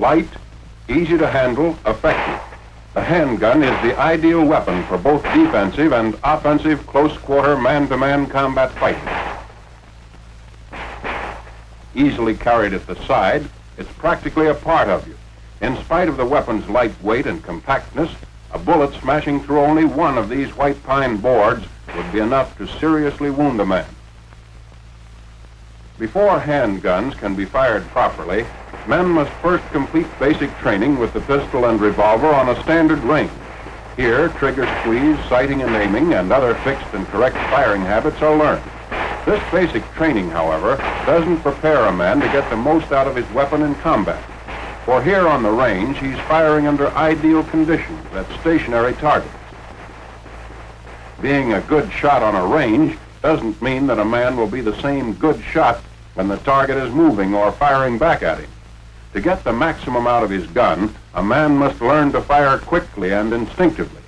light, easy to handle, effective. The handgun is the ideal weapon for both defensive and offensive close-quarter man-to-man combat fighting. Easily carried at the side, it's practically a part of you. In spite of the weapon's light weight and compactness, a bullet smashing through only one of these white pine boards would be enough to seriously wound a man. Before handguns can be fired properly, men must first complete basic training with the pistol and revolver on a standard range. Here, trigger squeeze, sighting and aiming, and other fixed and correct firing habits are learned. This basic training, however, doesn't prepare a man to get the most out of his weapon in combat. For here on the range, he's firing under ideal conditions at stationary targets. Being a good shot on a range doesn't mean that a man will be the same good shot when the target is moving or firing back at him. To get the maximum out of his gun, a man must learn to fire quickly and instinctively.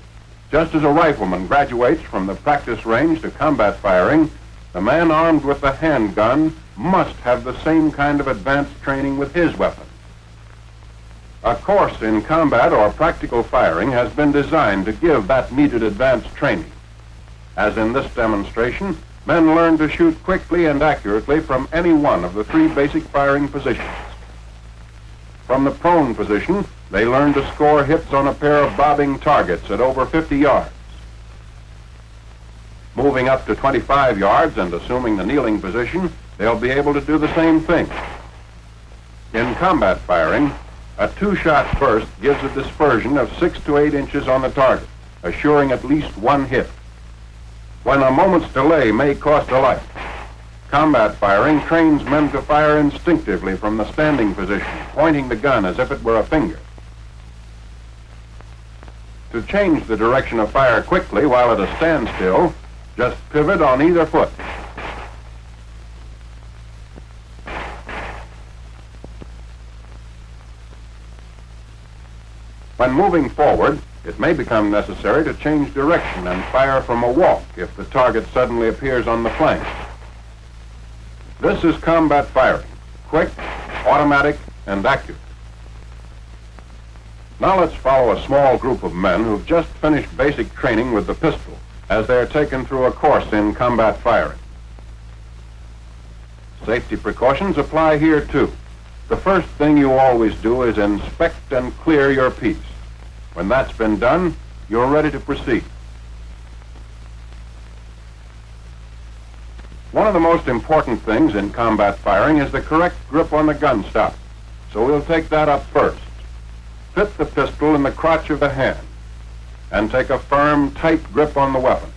Just as a rifleman graduates from the practice range to combat firing, the man armed with the handgun must have the same kind of advanced training with his weapon. A course in combat or practical firing has been designed to give that needed advanced training. As in this demonstration, men learn to shoot quickly and accurately from any one of the three basic firing positions. From the prone position, they learn to score hits on a pair of bobbing targets at over 50 yards. Moving up to 25 yards and assuming the kneeling position, they'll be able to do the same thing. In combat firing, a two-shot burst gives a dispersion of 6 to 8 inches on the target, assuring at least one hit. When a moment's delay may cost a life, combat firing trains men to fire instinctively from the standing position, pointing the gun as if it were a finger. To change the direction of fire quickly while at a standstill, just pivot on either foot. When moving forward, it may become necessary to change direction and fire from a walk if the target suddenly appears on the flank. This is combat firing, quick, automatic, and accurate. Now let's follow a small group of men who've just finished basic training with the pistol as they're taken through a course in combat firing. Safety precautions apply here too. The first thing you always do is inspect and clear your piece. When that's been done, you're ready to proceed. One of the most important things in combat firing is the correct grip on the gun stock. So we'll take that up first. Fit the pistol in the crotch of the hand and take a firm, tight grip on the weapon.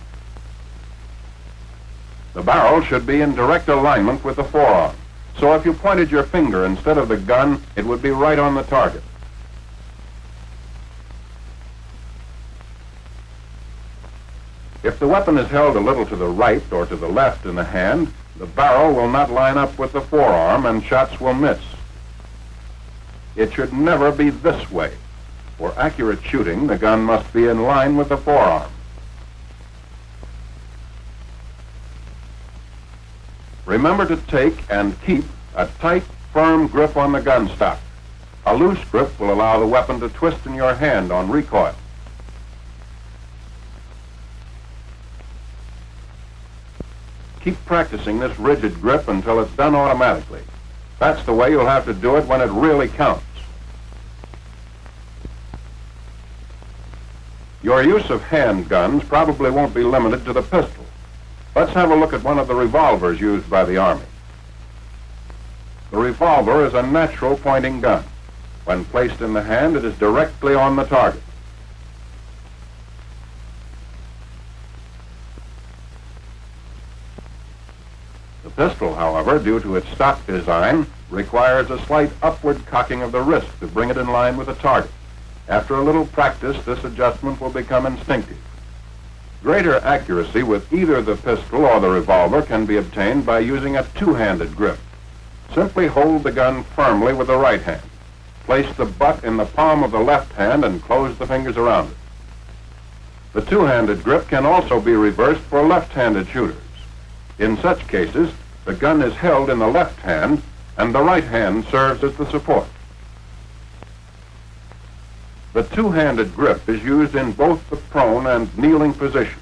The barrel should be in direct alignment with the forearm. So if you pointed your finger instead of the gun, it would be right on the target. If the weapon is held a little to the right or to the left in the hand, the barrel will not line up with the forearm and shots will miss. It should never be this way. For accurate shooting, the gun must be in line with the forearm. Remember to take and keep a tight, firm grip on the gun stock. A loose grip will allow the weapon to twist in your hand on recoil. Keep practicing this rigid grip until it's done automatically. That's the way you'll have to do it when it really counts. Your use of handguns probably won't be limited to the pistol. Let's have a look at one of the revolvers used by the Army. The revolver is a natural pointing gun. When placed in the hand, it is directly on the target. The pistol, however, due to its stock design, requires a slight upward cocking of the wrist to bring it in line with the target. After a little practice, this adjustment will become instinctive. Greater accuracy with either the pistol or the revolver can be obtained by using a two-handed grip. Simply hold the gun firmly with the right hand. Place the butt in the palm of the left hand and close the fingers around it. The two-handed grip can also be reversed for left-handed shooters. In such cases, the gun is held in the left hand and the right hand serves as the support. The two-handed grip is used in both the prone and kneeling positions.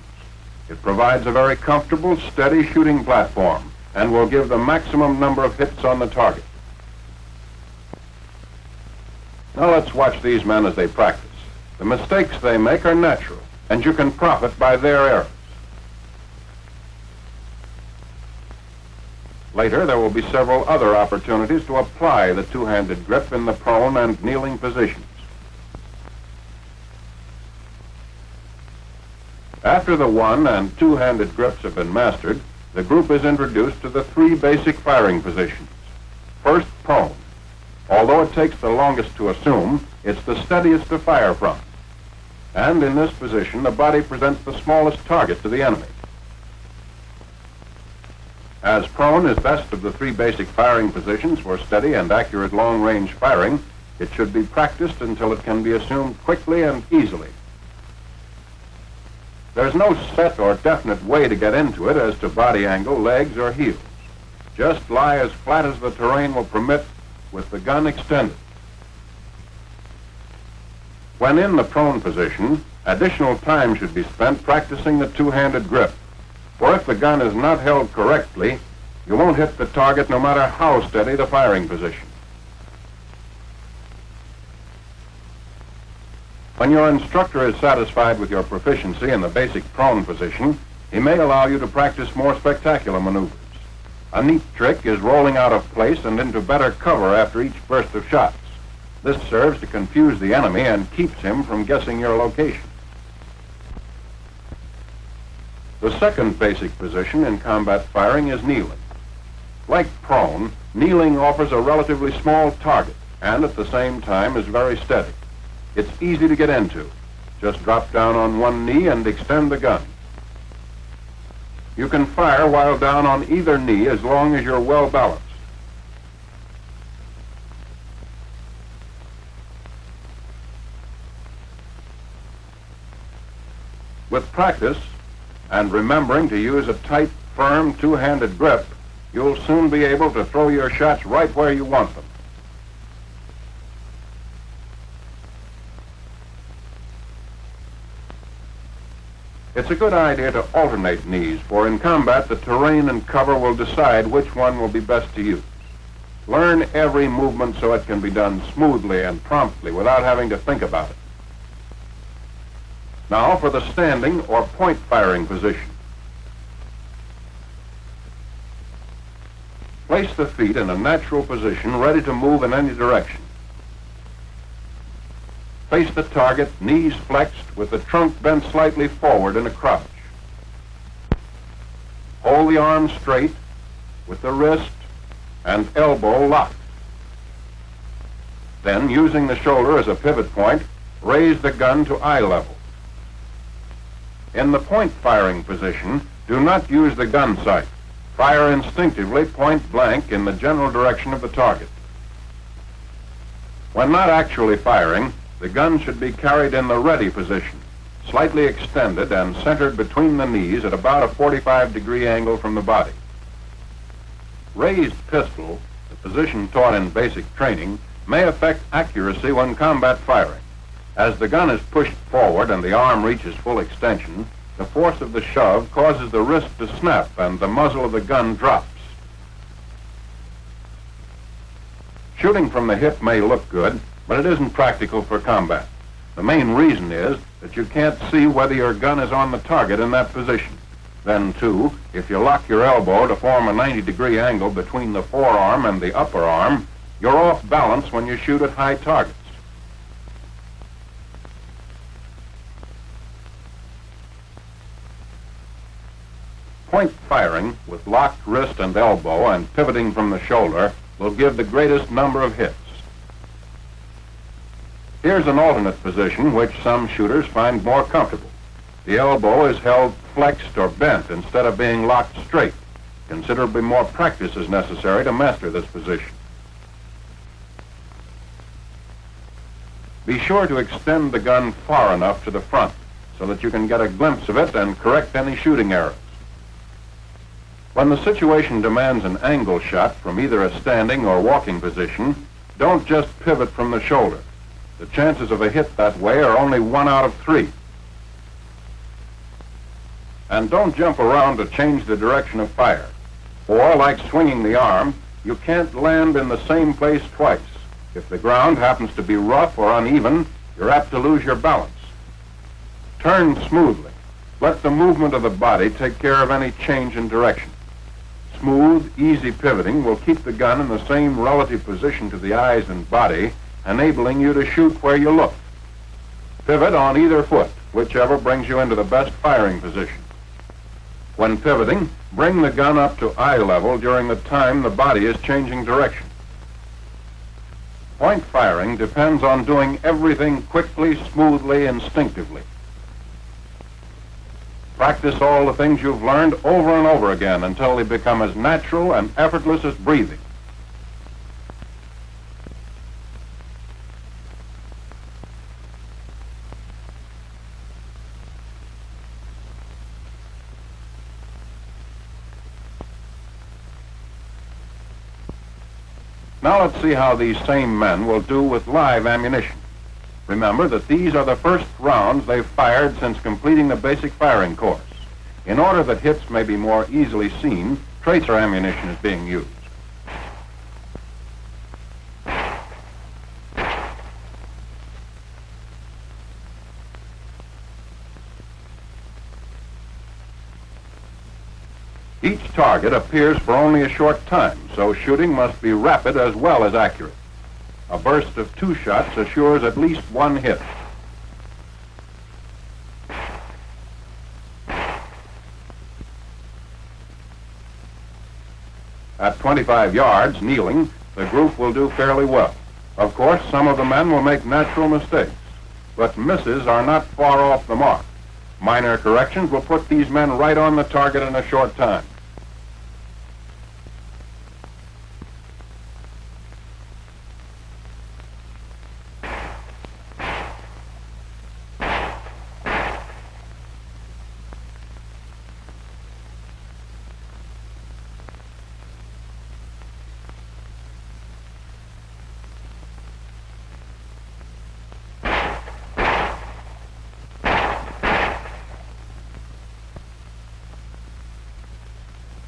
It provides a very comfortable, steady shooting platform and will give the maximum number of hits on the target. Now let's watch these men as they practice. The mistakes they make are natural, and you can profit by their errors. Later, there will be several other opportunities to apply the two-handed grip in the prone and kneeling positions. After the one- and two-handed grips have been mastered, the group is introduced to the three basic firing positions. First, prone. Although it takes the longest to assume, it's the steadiest to fire from. And in this position, the body presents the smallest target to the enemy. As prone is best of the three basic firing positions for steady and accurate long-range firing, it should be practiced until it can be assumed quickly and easily. There's no set or definite way to get into it as to body angle, legs, or heels. Just lie as flat as the terrain will permit with the gun extended. When in the prone position, additional time should be spent practicing the two-handed grip. For if the gun is not held correctly, you won't hit the target no matter how steady the firing position. When your instructor is satisfied with your proficiency in the basic prone position, he may allow you to practice more spectacular maneuvers. A neat trick is rolling out of place and into better cover after each burst of shots. This serves to confuse the enemy and keeps him from guessing your location. The second basic position in combat firing is kneeling. Like prone, kneeling offers a relatively small target and at the same time is very steady. It's easy to get into. Just drop down on one knee and extend the gun. You can fire while down on either knee as long as you're well balanced. With practice, and remembering to use a tight, firm, two-handed grip, you'll soon be able to throw your shots right where you want them. It's a good idea to alternate knees, for in combat, the terrain and cover will decide which one will be best to use. Learn every movement so it can be done smoothly and promptly without having to think about it. Now for the standing or point firing position. Place the feet in a natural position, ready to move in any direction. Face the target, knees flexed, with the trunk bent slightly forward in a crouch. Hold the arm straight, with the wrist and elbow locked. Then, using the shoulder as a pivot point, raise the gun to eye level. In the point firing position, do not use the gun sight. Fire instinctively, point blank, in the general direction of the target. When not actually firing, the gun should be carried in the ready position, slightly extended and centered between the knees at about a 45-degree angle from the body. Raised pistol, the position taught in basic training, may affect accuracy when combat firing. As the gun is pushed forward and the arm reaches full extension, the force of the shove causes the wrist to snap and the muzzle of the gun drops. Shooting from the hip may look good, but it isn't practical for combat. The main reason is that you can't see whether your gun is on the target in that position. Then, too, if you lock your elbow to form a 90-degree angle between the forearm and the upper arm, you're off balance when you shoot at high targets. Point firing with locked wrist and elbow and pivoting from the shoulder will give the greatest number of hits. Here's an alternate position which some shooters find more comfortable. The elbow is held flexed or bent instead of being locked straight. Considerably more practice is necessary to master this position. Be sure to extend the gun far enough to the front so that you can get a glimpse of it and correct any shooting errors. When the situation demands an angle shot from either a standing or walking position, don't just pivot from the shoulder. The chances of a hit that way are only 1 out of 3. And don't jump around to change the direction of fire. Or, like swinging the arm, you can't land in the same place twice. If the ground happens to be rough or uneven, you're apt to lose your balance. Turn smoothly. Let the movement of the body take care of any change in direction. Smooth, easy pivoting will keep the gun in the same relative position to the eyes and body, enabling you to shoot where you look. Pivot on either foot, whichever brings you into the best firing position. When pivoting, bring the gun up to eye level during the time the body is changing direction. Point firing depends on doing everything quickly, smoothly, instinctively. Practice all the things you've learned over and over again until they become as natural and effortless as breathing. Now let's see how these same men will do with live ammunition. Remember that these are the first rounds they've fired since completing the basic firing course. In order that hits may be more easily seen, tracer ammunition is being used. Each target appears for only a short time, so shooting must be rapid as well as accurate. A burst of 2 shots assures at least 1 hit. At 25 yards, kneeling, the group will do fairly well. Of course, some of the men will make natural mistakes, but misses are not far off the mark. Minor corrections will put these men right on the target in a short time.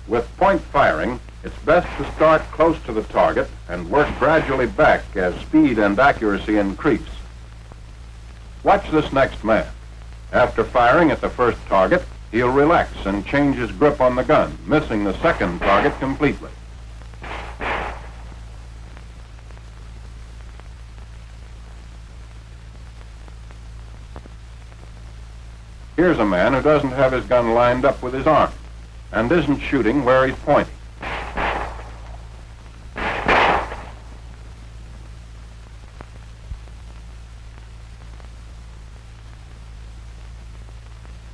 With point firing, it's best to start close to the target and work gradually back as speed and accuracy increase. Watch this next man. After firing at the first target, he'll relax and change his grip on the gun, missing the second target completely. Here's a man who doesn't have his gun lined up with his arm and isn't shooting where he's pointing.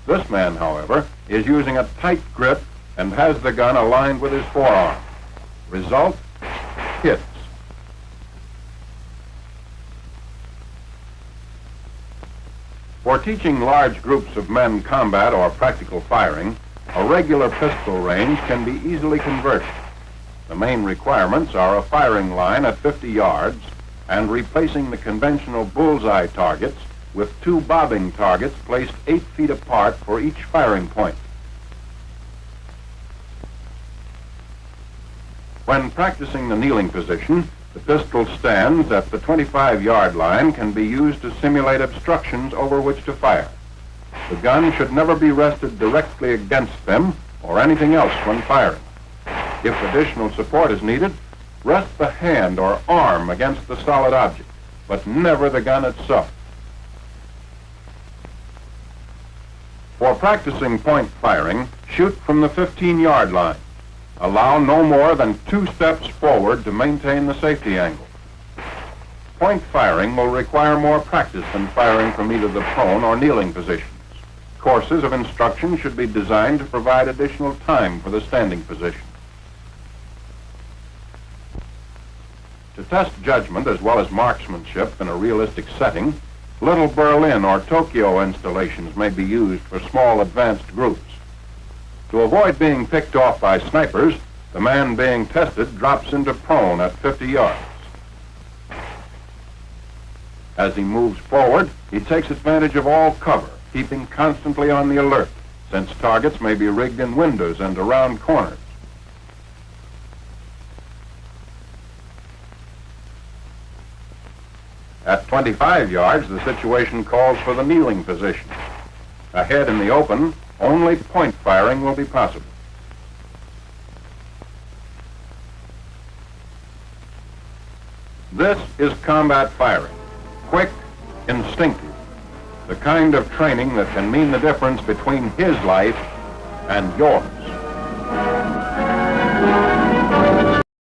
This man, however, is using a tight grip and has the gun aligned with his forearm. Result, hits. For teaching large groups of men combat or practical firing, a regular pistol range can be easily converted. The main requirements are a firing line at 50 yards and replacing the conventional bullseye targets with 2 bobbing targets placed 8 feet apart for each firing point. When practicing the kneeling position, the pistol stands at the 25-yard line can be used to simulate obstructions over which to fire. The gun should never be rested directly against them or anything else when firing. If additional support is needed, rest the hand or arm against the solid object, but never the gun itself. For practicing point firing, shoot from the 15-yard line. Allow no more than 2 steps forward to maintain the safety angle. Point firing will require more practice than firing from either the prone or kneeling positions. Courses of instruction should be designed to provide additional time for the standing position. To test judgment as well as marksmanship in a realistic setting, little Berlin or Tokyo installations may be used for small advanced groups. To avoid being picked off by snipers, the man being tested drops into prone at 50 yards. As he moves forward, he takes advantage of all cover, keeping constantly on the alert, since targets may be rigged in windows and around corners. At 25 yards, the situation calls for the kneeling position. Ahead in the open, only point firing will be possible. This is combat firing, quick, instinctive, the kind of training that can mean the difference between his life and yours.